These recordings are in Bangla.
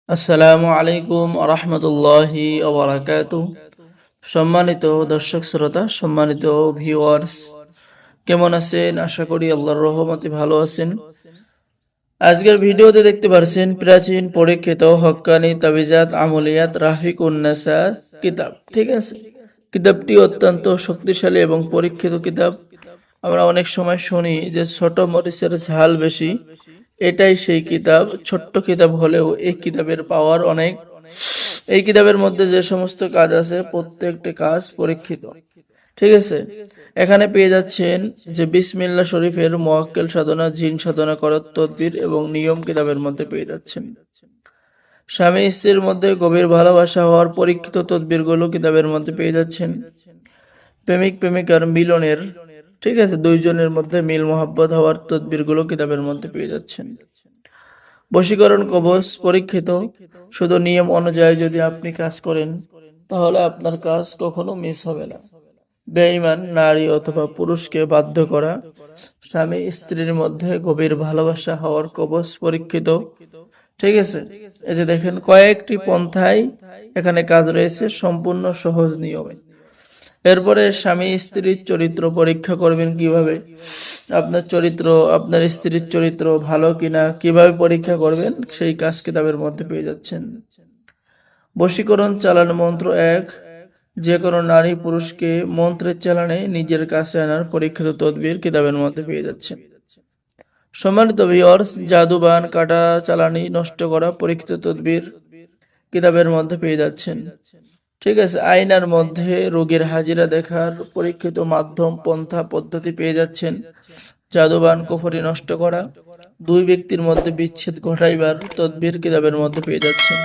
আসসালামু আলাইকুম রহমতুল্লাহি ওবারাকাতুহ। সম্মানিত দর্শক শ্রোতা, সম্মানিত ভিউয়ার্স, কেমন আছেন? আশা করি আল্লাহর রহমতে ভালো আছেন। আজকের ভিডিওতে দেখতে পারছেন প্রাচীন পরীক্ষিত হক্কানি তাবিজাত আমলিয়াত রাফিকুন নেসা কিতাব। ঠিক আছে, কিতাবটি অত্যন্ত শক্তিশালী এবং পরীক্ষিত কিতাব। আমরা অনেক সময় শুনি যে ছোট মরিচের ঝাল বেশি, এটাই সেই কিতাব। ছোট্ট কিতাব হলেও এই কিতাবের পাওয়ার অনেক। এই কিতাবের মধ্যে যে সমস্ত কাজ আছে প্রত্যেকটি কাজ পরীক্ষিত। ঠিক আছে, এখানে পেয়ে যাচ্ছেন যে বিসমিল্লাহ শরীফের মুয়াক্কেল সাধনা, জিন সাধনা করার তদবির এবং নিয়ম কিতাবের মধ্যে পেয়ে যাচ্ছেন। স্বামী স্ত্রীর মধ্যে গভীর ভালোবাসা হওয়ার পরীক্ষিত তদবিরগুলো কিতাবের মধ্যে পেয়ে যাচ্ছেন। প্রেমিক প্রেমিকার মিলনের, ঠিক আছে, দুইজনের মধ্যে মিল মোহাব্বত হওয়ার তদবিরগুলো কিতাবের মধ্যে পেয়ে যাচ্ছেন। বশীকরণ কবচ পরীক্ষিত। শুধু নিয়ম অনুযায়ী যদি আপনি কাজ করেন তাহলে আপনার কাজ কখনো মিস হবে না। বেঈমান নারী অথবা পুরুষকে বাধ্য করা। স্বামী স্ত্রীর মধ্যে গভীর ভালোবাসা হওয়ার কবচ পরীক্ষিত। ঠিক আছে, এই যে দেখেন কয়েকটি পন্থায় এখানে কাজ রয়েছে, সম্পূর্ণ সহজ নিয়মে। এরপরে স্বামী স্ত্রীর চরিত্র পরীক্ষা করবেন কিভাবে, আপনার চরিত্র, আপনার স্ত্রীর চরিত্র ভালো কিনা কিভাবে পরীক্ষা করবেন, সেই কাজ কিতাবের মধ্যে পেয়ে যাচ্ছেন। বশীকরণ চালানো মন্ত্র এক। যে কোনো নারী পুরুষকে মন্ত্রের চালানে নিজের কাছে আনার পরীক্ষিত তদবির কিতাবের মধ্যে পেয়ে যাচ্ছেন। সম্মানিত ভিউয়ার্স, জাদুবান কাটা চালানি নষ্ট করা পরীক্ষিত তদবির কিতাবের মধ্যে পেয়ে যাচ্ছেন। ঠিক আছে, আয়নার মধ্যে রোগীর হাজিরা দেখার পরীক্ষিত মাধ্যম পন্থা পদ্ধতি পেয়ে যাচ্ছেন। জাদুবান কুফরি নষ্ট করা, দুই ব্যক্তির মধ্যে বিচ্ছেদ ঘটাইবার তদবির কিতাবের মধ্যে পেয়ে যাচ্ছেন।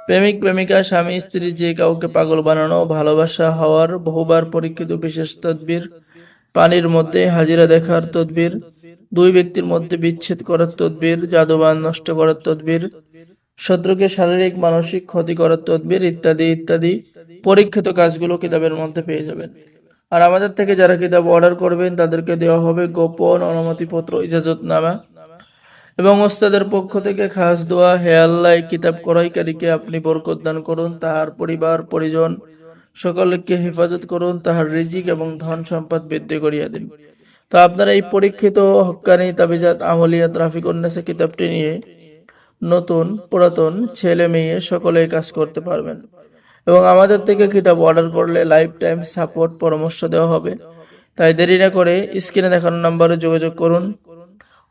প্রেমিক প্রেমিকা স্বামী স্ত্রী যে কাউকে পাগল বানানো, ভালোবাসা হওয়ার বহুবার পরীক্ষিত বিশেষ তদবির। পানির মধ্যে হাজিরা দেখার তদবির, দুই ব্যক্তির মধ্যে বিচ্ছেদ করার তদবির, জাদুবান নষ্ট করার তদবির, শত্রুকে শারীরিক মানসিক ক্ষতি করার তদবির ইত্যাদি ইত্যাদি পরীক্ষিত কাজগুলো কিতাবের মধ্যে পেয়ে যাবেন। আর আমাদের থেকে যারা কিতাব অর্ডার করবেন তাদেরকে দেওয়া হবে গোপন অনুমতিপত্র, ইজাজতনামা এবং ওস্তাদের পক্ষ থেকে খাস দোয়া। হে আল্লাহ, এই কিতাব ক্রয়কারীকে আপনি বরকত দান করুন, তাহার পরিবার পরিজন সকলকে হেফাজত করুন, তাহার রিজিক এবং ধন সম্পদ বৃদ্ধি করিয়া দিন। তো আপনারা এই পরীক্ষিত হক্কানি তাবিজাত আমলিয়াত রাফিকুন নেসা কিতাবটি নিয়ে নতুন পুরাতন ছেলে মেয়ে সকলেই কাজ করতে পারবেন এবং আমাদের থেকে কিতাব অর্ডার করলে লাইফ টাইম সাপোর্ট পরামর্শ দেওয়া হবে। তাই দেরি না করে স্ক্রিনে দেখানো নম্বরে যোগাযোগ করুন।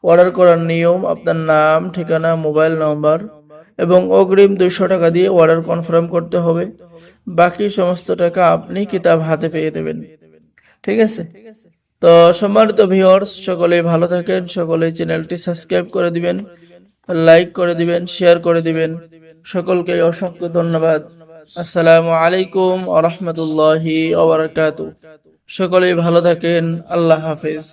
অর্ডার করার নিয়ম: আপনার নাম, ঠিকানা, মোবাইল নম্বর এবং অগ্রিম 200 টাকা দিয়ে অর্ডার কনফার্ম করতে হবে। বাকি সমস্ত টাকা আপনি কিতাব হাতে পেয়ে দেবেন। ঠিক আছে, তো সম্মানিত ভিউয়ার্স, সকলেই ভালো থাকেন, সকলেই চ্যানেলটি সাবস্ক্রাইব করে দিবেন, লাইক করে দিবেন, শেয়ার করে দিবেন। সকলকে অসংখ্য ধন্যবাদ। আসসালামু আলাইকুম ওয়া রাহমাতুল্লাহি ওয়া বারাকাতুহু। সকলেই ভালো থাকেন। আল্লাহ হাফেজ।